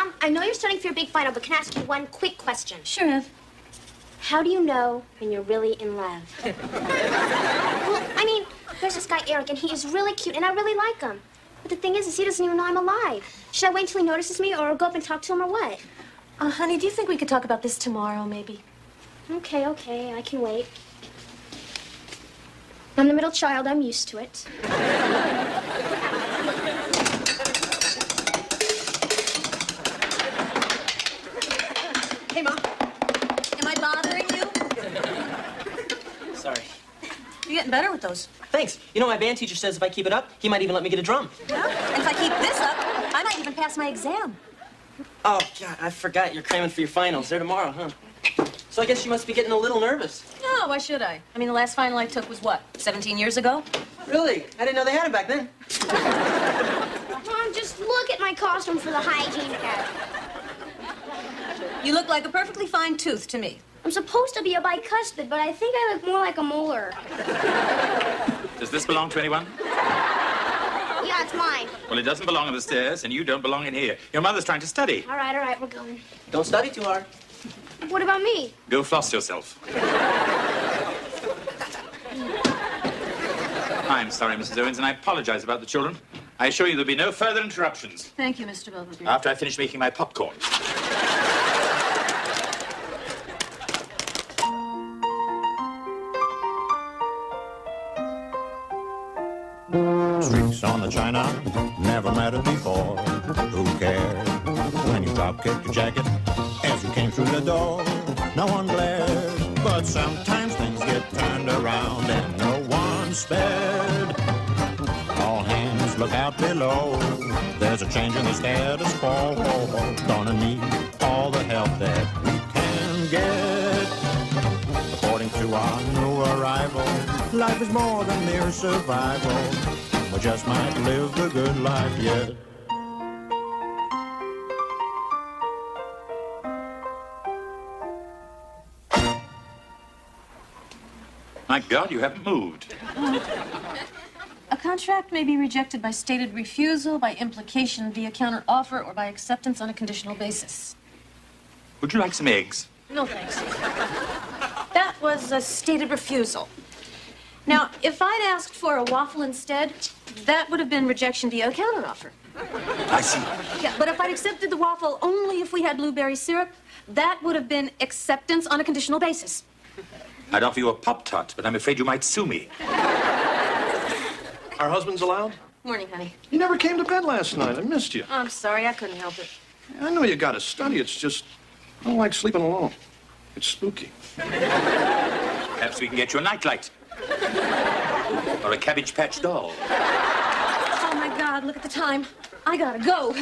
Mom, I know you're studying for your big final, but can I ask you one quick question? Sure, Ev. How do you know when you're really in love? Well, I mean, there's this guy, Eric, and he is really cute, and I really like him. But the thing is he doesn't even know I'm alive. Should I wait until he notices me, or go up and talk to him, or what? Honey, do you think we could talk about this tomorrow, maybe? Okay, I can wait. I'm the middle child. I'm used to it. Hey, Mom. Am I bothering you? Sorry. You're getting better with those. Thanks. You know, my band teacher says if I keep it up, he might even let me get a drum. Yeah? And if I keep this up, I might even pass my exam. Oh, God, I forgot you're cramming for your finals. They're tomorrow, huh? So I guess you must be getting a little nervous. No, why should I? I mean, the last final I took was what, 17 years ago? Really? I didn't know they had it back then. Mom, just look at my costume for the hygiene test. You look like a perfectly fine tooth to me. I'm supposed to be a bicuspid, but I think I look more like a molar. Does this belong to anyone? Yeah, it's mine. Well, it doesn't belong on the stairs, and you don't belong in here. Your mother's trying to study. All right, we're going. Don't study too hard. What about me? Go floss yourself. I'm sorry, Mrs. Owens, and I apologize about the children. I assure you there'll be no further interruptions. Thank you, Mr. Belvedere. After I finish making my popcorn. Streaks on the china, never mattered before. Who cared when you drop kicked your jacket as you came through the door? No one glared, but sometimes things get turned around and no one spared. All hands look out below. There's a change in the status quo. Gonna need all the help that we can get. According to our new arrival, life is more than mere survival. We just might live the good life yet. My God, you haven't moved. A contract may be rejected by stated refusal, by implication via counteroffer, or by acceptance on a conditional basis. Would you like some eggs? No, thanks. That was a stated refusal. Now, if I'd asked for a waffle instead, that would have been rejection via a counteroffer. I see. Yeah, but if I'd accepted the waffle only if we had blueberry syrup, that would have been acceptance on a conditional basis. I'd offer you a Pop-Tart, but I'm afraid you might sue me. Our husbands allowed? Morning, honey. You never came to bed last night. I missed you. Oh, I'm sorry, I couldn't help it. I know you got to study. It's just, I don't like sleeping alone. It's spooky. Perhaps we can get you a nightlight. Or a Cabbage Patch doll. Oh, my God, look at the time. I gotta go.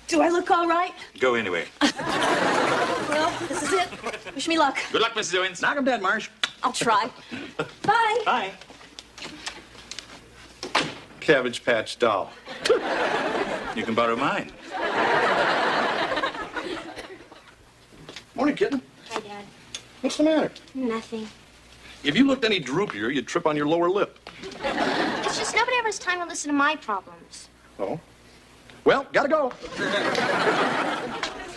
Do I look all right? Go anyway. Well, this is it. Wish me luck. Good luck, Mrs. Owens. Knock him dead, Marsh. I'll try. Bye. Bye. Cabbage Patch doll. You can borrow mine. Morning, kitten. Hi, Dad. What's the matter? Nothing. If you looked any droopier, you'd trip on your lower lip. It's just nobody ever has time to listen to my problems. Oh? Well, gotta go.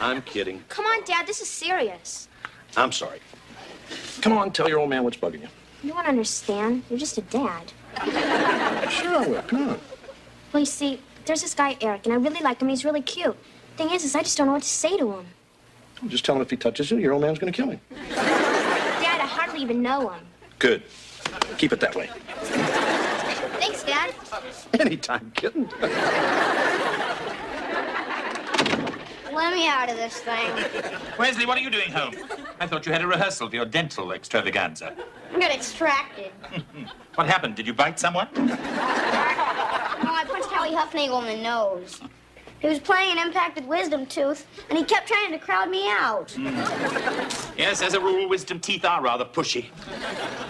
I'm kidding. Come on, Dad, this is serious. I'm sorry. Come on, tell your old man what's bugging you. You won't understand. You're just a dad. Sure I will. Come on. Well, you see, there's this guy, Eric, and I really like him. He's really cute. Thing is I just don't know what to say to him. Just tell him if he touches you, your old man's gonna kill him. Dad, I hardly even know him. Good. Keep it that way. Thanks, Dad. Anytime, kitten. Let me out of this thing. Wesley, what are you doing home? I thought you had a rehearsal for your dental extravaganza. I got extracted. What happened? Did you bite someone? No, I punched Howie Huffnagel in the nose. He was playing an impacted wisdom tooth, and he kept trying to crowd me out. Yes, as a rule, wisdom teeth are rather pushy.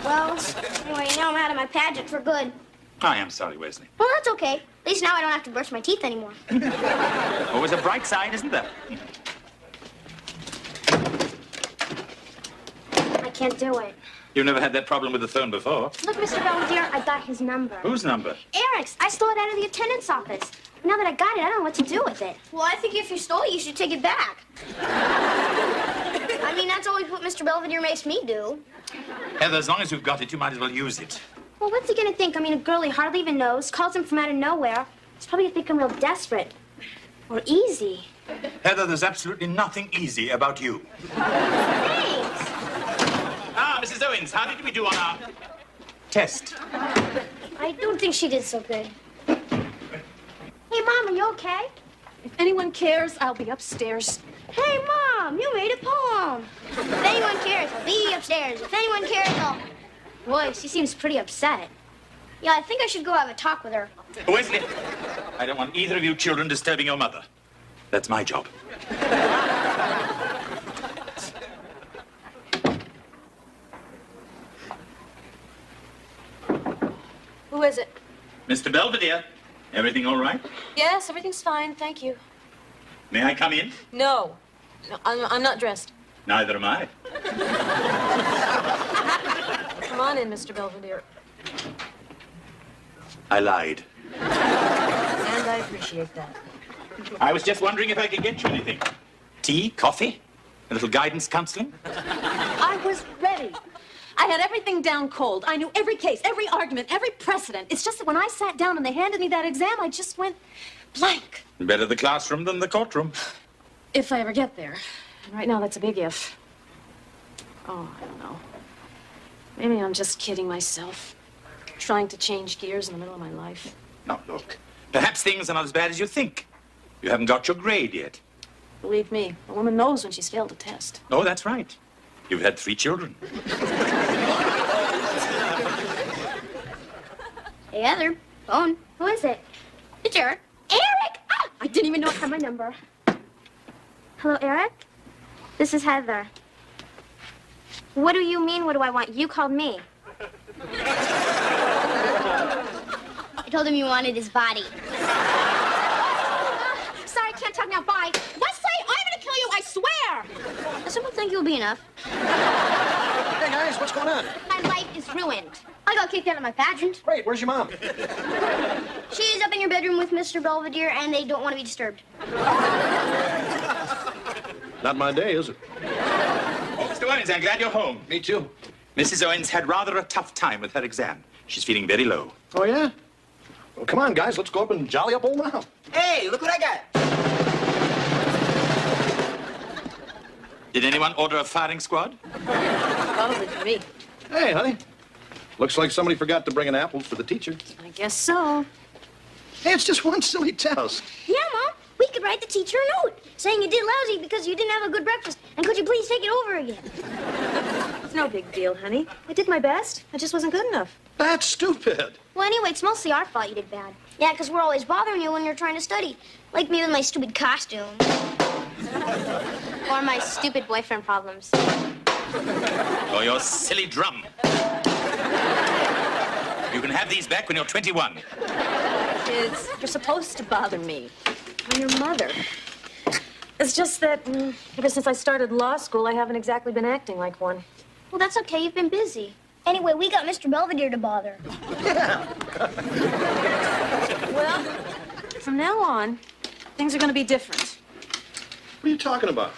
Well, anyway, now I'm out of my pageant for good. I am sorry, Wesley. Well, that's okay. At least now I don't have to brush my teeth anymore. Always a bright side, isn't there? I can't do it. You've never had that problem with the phone before. Look, Mr. Belvedere, I got his number. Whose number? Eric's. I stole it out of the attendant's office. Now that I got it, I don't know what to do with it. Well, I think if you stole it, you should take it back. I mean, that's always what Mr. Belvedere makes me do. Heather, as long as you've got it, you might as well use it. Well, what's he gonna think? I mean, a girl he hardly even knows calls him from out of nowhere. He's probably gonna think I'm real desperate. Or easy. Heather, there's absolutely nothing easy about you. Thanks. Ah, Mrs. Owens, how did we do on our test? I don't think she did so good. Hey, Mom, are you okay? If anyone cares, I'll be upstairs. Hey, Mom, you made a poem. If anyone cares, I'll be upstairs. If anyone cares, I'll... Boy, she seems pretty upset. Yeah, I think I should go have a talk with her. Wesley, I don't want either of you children disturbing your mother. That's my job. Who is it? Mr. Belvedere, everything all right? Yes, everything's fine, thank you. May I come in? No, I'm not dressed. Neither am I. Come on in, Mr. Belvedere. I lied. And I appreciate that. I was just wondering if I could get you anything. Tea, coffee, a little guidance counseling? I was ready. I had everything down cold. I knew every case, every argument, every precedent. It's just that when I sat down and they handed me that exam, I just went blank. Better the classroom than the courtroom. If I ever get there. And right now, that's a big if. Oh, I don't know. Maybe I'm just kidding myself. Trying to change gears in the middle of my life. Now, look. Perhaps things are not as bad as you think. You haven't got your grade yet. Believe me, a woman knows when she's failed a test. Oh, that's right. You've had 3 children. Hey, Heather. Phone. Who is it? It's Eric. Eric! Ah, I didn't even know I had my number. Hello, Eric? This is Heather. What do you mean, what do I want? You called me. I told him you wanted his body. Sorry, I can't talk now. Bye. Wesley, I'm gonna kill you, I swear! I simply think you'll be enough. Hey, guys, what's going on? My life is ruined. I got kicked out of my pageant. Great, where's your mom? She's up in your bedroom with Mr. Belvedere, and they don't want to be disturbed. Not my day, is it? Mr. Owens, I'm glad you're home. Me too. Mrs. Owens had rather a tough time with her exam. She's feeling very low. Oh, yeah? Well, come on, guys, let's go up and jolly up old now. Hey, look what I got. Did anyone order a firing squad? Probably for me. Hey, honey. Looks like somebody forgot to bring an apple for the teacher. I guess so. Hey, it's just one silly test. Yeah, Mom. We could write the teacher a note saying you did lousy because you didn't have a good breakfast. And could you please take it over again? It's no big deal, honey. I did my best. I just wasn't good enough. That's stupid. Well, anyway, it's mostly our fault you did bad. Yeah, because we're always bothering you when you're trying to study. Like me with my stupid costume. Or my stupid boyfriend problems. Or your silly drum. You can have these back when you're 21. Kids, you're supposed to bother me. I'm your mother. It's just that ever since I started law school, I haven't exactly been acting like one. Well, that's okay. You've been busy. Anyway, we got Mr. Belvedere to bother. Well, from now on, things are going to be different. What are you talking about?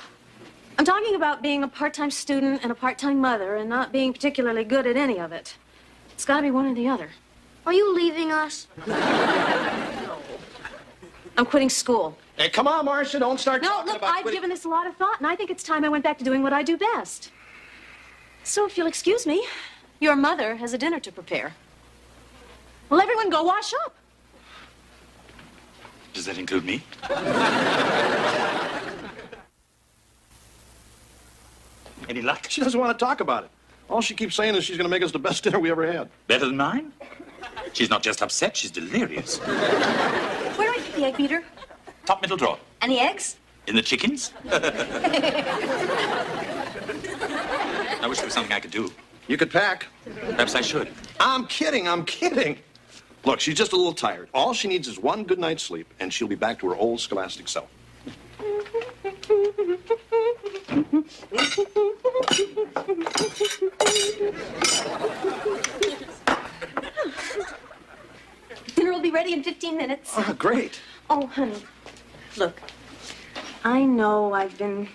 I'm talking about being a part-time student and a part-time mother and not being particularly good at any of it. It's got to be one or the other. Are you leaving us? I'm quitting school. Hey, come on, Marcia, don't start No, talking look, about I've quitting. given this a lot of thought, and I think it's time I went back to doing what I do best. So if you'll excuse me, your mother has a dinner to prepare. Well, everyone go wash up. Does that include me? Any luck? She doesn't want to talk about it. All she keeps saying is she's going to make us the best dinner we ever had. Better than mine? She's not just upset, she's delirious. Where do I keep the egg beater? Top middle drawer. And the eggs? In the chickens? I wish there was something I could do. You could pack. Perhaps I should. I'm kidding, I'm kidding. Look, she's just a little tired. All she needs is one good night's sleep, and she'll be back to her old scholastic self. Dinner will be ready in 15 minutes. Oh, great. Oh, honey, look, I know I've been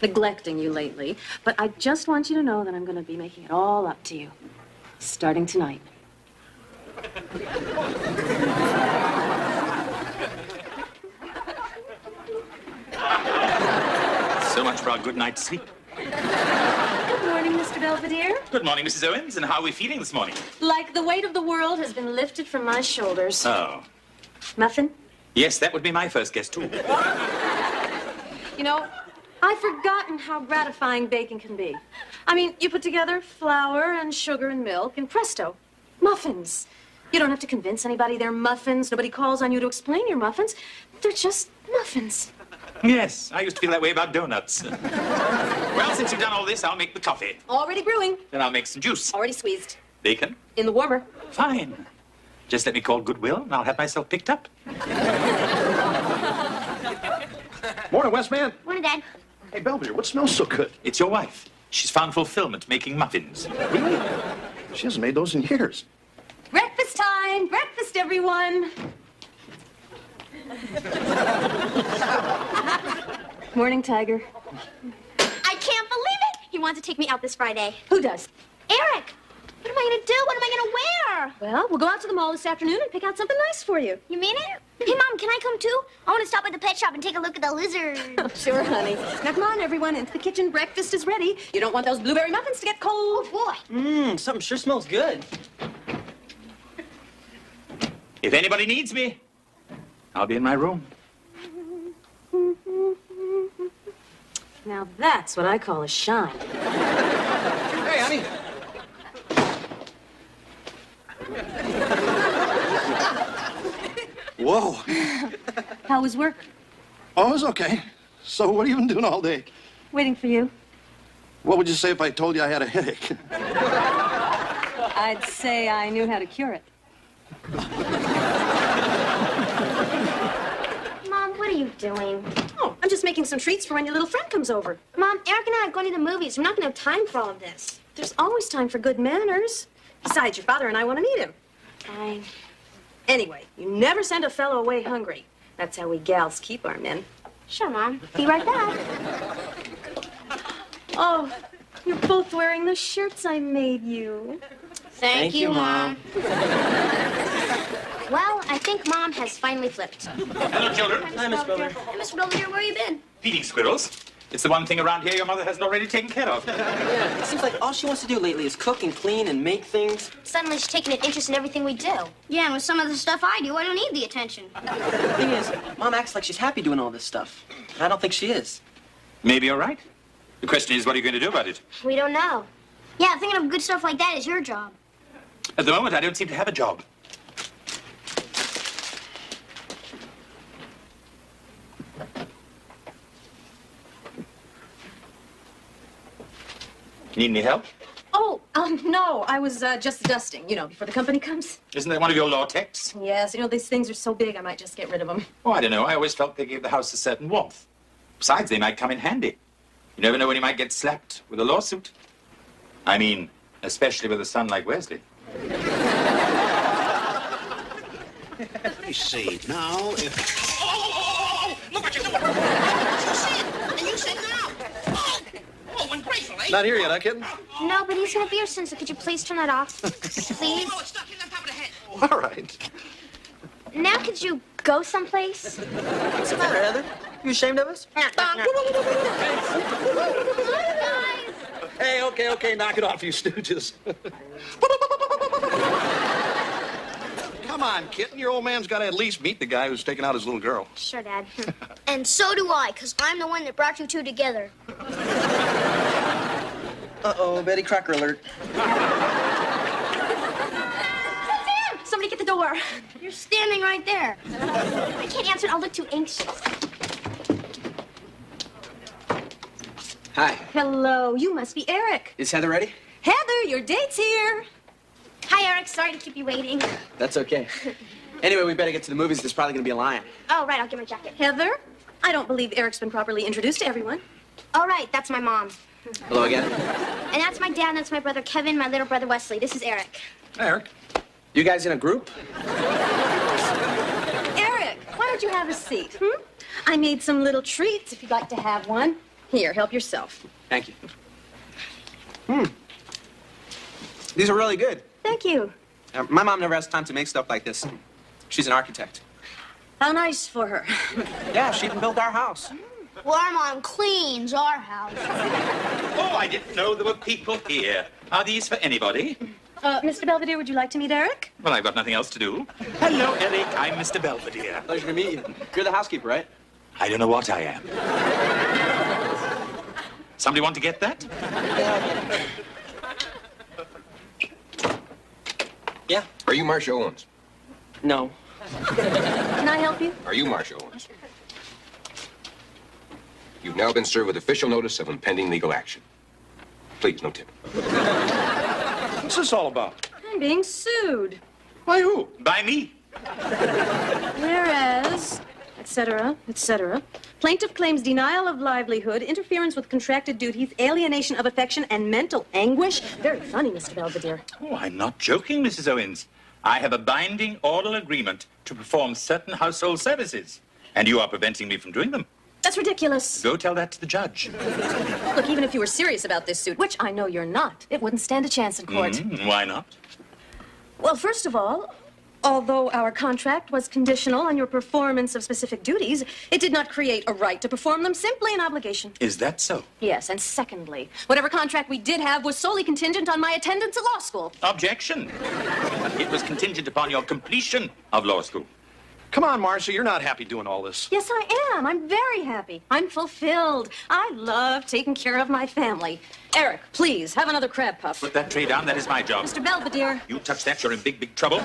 neglecting you lately, but I just want you to know that I'm going to be making it all up to you, starting tonight. So much for our good night's sleep. Good morning, Mr. Belvedere. Good morning, Mrs. Owens, and how are we feeling this morning? Like the weight of the world has been lifted from my shoulders. Oh. Muffin? Yes, that would be my first guess, too. You know, I've forgotten how gratifying baking can be. I mean, you put together flour and sugar and milk, and presto, muffins. You don't have to convince anybody they're muffins. Nobody calls on you to explain your muffins. They're just muffins. Yes, I used to feel that way about donuts. Well, since you've done all this, I'll make the coffee. Already brewing. Then I'll make some juice. Already squeezed. Bacon? In the warmer. Fine. Just let me call Goodwill, and I'll have myself picked up. Morning, Westman. Morning, Dad. Hey, Belvedere, what smells so good? It's your wife. She's found fulfillment making muffins. Really? She hasn't made those in years. Breakfast time! Breakfast, everyone! Morning, Tiger. I can't believe it! He wants to take me out this Friday. Who does? Eric! What am I gonna do? What am I gonna wear? Well, we'll go out to the mall this afternoon and pick out something nice for you. You mean it? Hey, Mom, can I come too? I want to stop at the pet shop and take a look at the lizard. Sure, honey. Now, come on, everyone, into the kitchen. Breakfast is ready. You don't want those blueberry muffins to get cold. Boy. Something sure smells good. If anybody needs me, I'll be in my room. Now, that's what I call a shine. Hey, honey. Whoa. How was work? Oh, it was okay. So what have you been doing all day? Waiting for you. What would you say if I told you I had a headache? I'd say I knew how to cure it. Mom, what are you doing? Oh, I'm just making some treats for when your little friend comes over. Mom, Eric and I are going to the movies. We're not gonna have time for all of this. There's always time for good manners. Besides, your father and I want to meet him. Fine. Anyway, you never send a fellow away hungry. That's how we gals keep our men. Sure, Mom. Be right back. Oh, you're both wearing the shirts I made you. Thank you, Mom. Well, I think Mom has finally flipped. Hello, children. Hi, Miss Belvedere. Hey, Mr. Belvedere, where you been? Feeding squirrels. It's the one thing around here your mother hasn't already taken care of. Yeah, it seems like all she wants to do lately is cook and clean and make things. Suddenly she's taking an interest in everything we do. Yeah, and with some of the stuff I do, I don't need the attention. The thing is, Mom acts like she's happy doing all this stuff. And I don't think she is. Maybe you're right. The question is, what are you going to do about it? We don't know. Yeah, thinking of good stuff like that is your job. At the moment, I don't seem to have a job. Need any help? Oh, no, I was just dusting, you know, before the company comes. Isn't that one of your law texts? Yes, you know, these things are so big, I might just get rid of them. Oh, I don't know. I always felt they gave the house a certain warmth. Besides, they might come in handy. You never know when you might get slapped with a lawsuit. I mean, especially with a son like Wesley. Let me see. Now, if... Oh, look what you're doing. You see it, and you said no. Oh, ungrateful, eh? Not here yet, huh, kitten? No, but he's gonna be here soon, so could you please turn that off? Please? Oh, it's stuck in the top of the head. All right. Now could you go someplace? What's the matter, Heather? You ashamed of us? Hey, okay, knock it off, you stooges. Come on, kitten. Your old man's got to at least meet the guy who's taking out his little girl. Sure, Dad. And so do I, because I'm the one that brought you two together. Uh-oh, Betty Crocker alert. Somebody get the door. You're standing right there. I can't answer it. I'll look too anxious. Hi. Hello, you must be Eric. Is Heather ready? Heather, your date's here. Hi, Eric. Sorry to keep you waiting. That's okay. Anyway, we better get to the movies. There's probably going to be a lion. Oh, right. I'll get my jacket. Heather, I don't believe Eric's been properly introduced to everyone. All right, that's my mom. Hello again. And that's my dad, and that's my brother Kevin, my little brother Wesley. This is Eric. Hey, Eric. You guys in a group? Eric, why don't you have a seat? I made some little treats if you'd like to have one. Here, help yourself. Thank you. These are really good. Thank you. My mom never has time to make stuff like this. She's an architect. How nice for her. Yeah, she even built our house. Well, our mom cleans our house. Oh, I didn't know there were people here. Are these for anybody? Mr. Belvedere, would you like to meet Eric? Well, I've got nothing else to do. Hello, Eric. I'm Mr. Belvedere. Pleasure to meet you. You're the housekeeper, right? I don't know what I am. Somebody want to get that? Yeah. Are you Marcia Owens? No. Can I help you? Are you Marcia Owens? You've now been served with official notice of impending legal action. Please, no tip. What's this all about? I'm being sued. By who? By me. Whereas, etc., etc. Plaintiff claims denial of livelihood, interference with contracted duties, alienation of affection, and mental anguish. Very funny, Mr. Belvedere. Oh, I'm not joking, Mrs. Owens. I have a binding oral agreement to perform certain household services, and you are preventing me from doing them. That's ridiculous. Go tell that to the judge. Look, even if you were serious about this suit, which I know you're not, it wouldn't stand a chance in court. Why not? Well, first of all, although our contract was conditional on your performance of specific duties, it did not create a right to perform them, simply an obligation. Is that so? Yes, and secondly, whatever contract we did have was solely contingent on my attendance at law school. Objection. It was contingent upon your completion of law school. Come on, Marcia, you're not happy doing all this. Yes, I am. I'm very happy. I'm fulfilled. I love taking care of my family. Eric, please, have another crab puff. Put that tray down. That is my job. Mr. Belvedere. You touch that, you're in big, big trouble.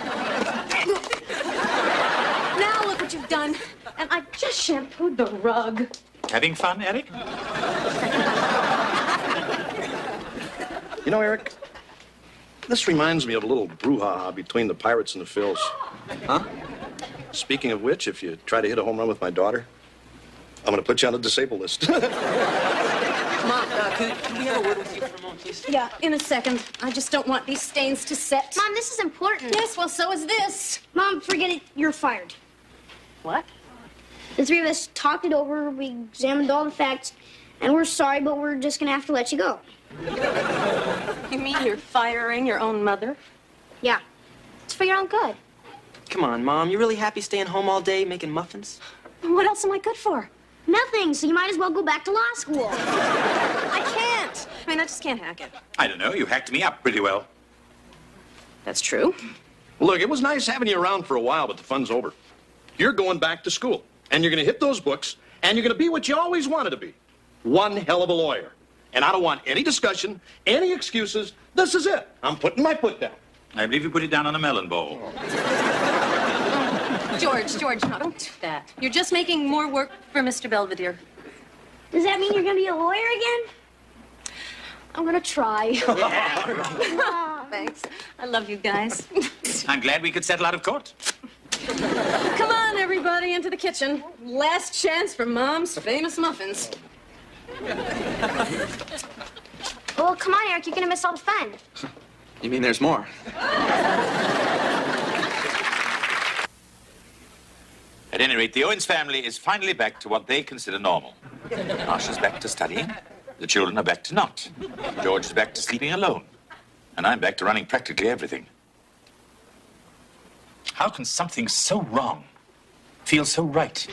Now look what you've done. And I just shampooed the rug. Having fun, Eric? You know, Eric, this reminds me of a little brouhaha between the Pirates and the Phils. Huh? Speaking of which, if you try to hit a home run with my daughter, I'm going to put you on the disabled list. Mom, could we have a word with you for a moment, please? Yeah, in a second. I just don't want these stains to set. Mom, this is important. Yes, well, so is this. Mom, forget it. You're fired. What? The three of us talked it over. We examined all the facts, and we're sorry, but we're just gonna have to let you go. You mean you're firing your own mother? Yeah. It's for your own good. Come on, Mom. You really happy staying home all day making muffins? What else am I good for? Nothing, so you might as well go back to law school. I can't. I mean, I just can't hack it. I don't know. You hacked me up pretty well. That's true. Look, it was nice having you around for a while, but the fun's over. You're going back to school, and you're going to hit those books, and you're going to be what you always wanted to be. One hell of a lawyer. And I don't want any discussion, any excuses. This is it. I'm putting my foot down. I believe you put it down on a melon bowl. George, no, don't do that. You're just making more work for Mr. Belvedere. Does that mean you're gonna be a lawyer again? I'm gonna try. Thanks. I love you guys. I'm glad we could settle out of court. Come on, everybody, into the kitchen. Last chance for Mom's famous muffins. Well, come on, Eric. You're going to miss all the fun. You mean there's more? At any rate, the Owens family is finally back to what they consider normal. Marcia's back to studying. The children are back to not. George is back to sleeping alone. And I'm back to running practically everything. How can something so wrong feel so right?